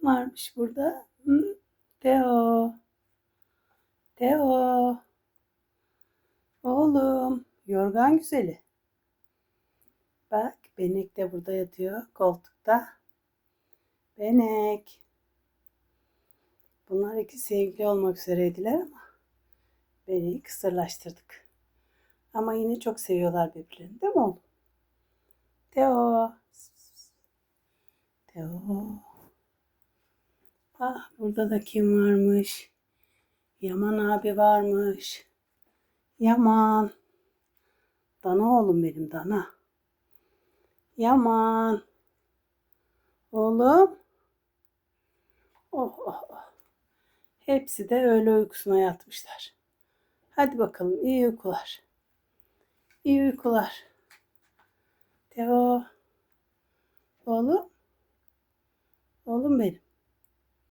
varmış burada? Hı? Teo. Teo. Oğlum. Yorgan güzeli. Bak Benek de burada yatıyor koltukta. Benek. Bunlar iki sevgili olmak üzereydiler ama Benek'i kısırlaştırdık. Ama yine çok seviyorlar birbirlerini, değil mi oğlum? Teo. Teo. Ah, burada da kim varmış? Yaman abi varmış. Yaman. Dana oğlum benim, Dana. Yaman. Oğlum. Oh oh oh. Hepsi de öğle uykusuna yatmışlar. Hadi bakalım, iyi uykular. İyi uykular. Teo. Oğlum. Oğlum benim.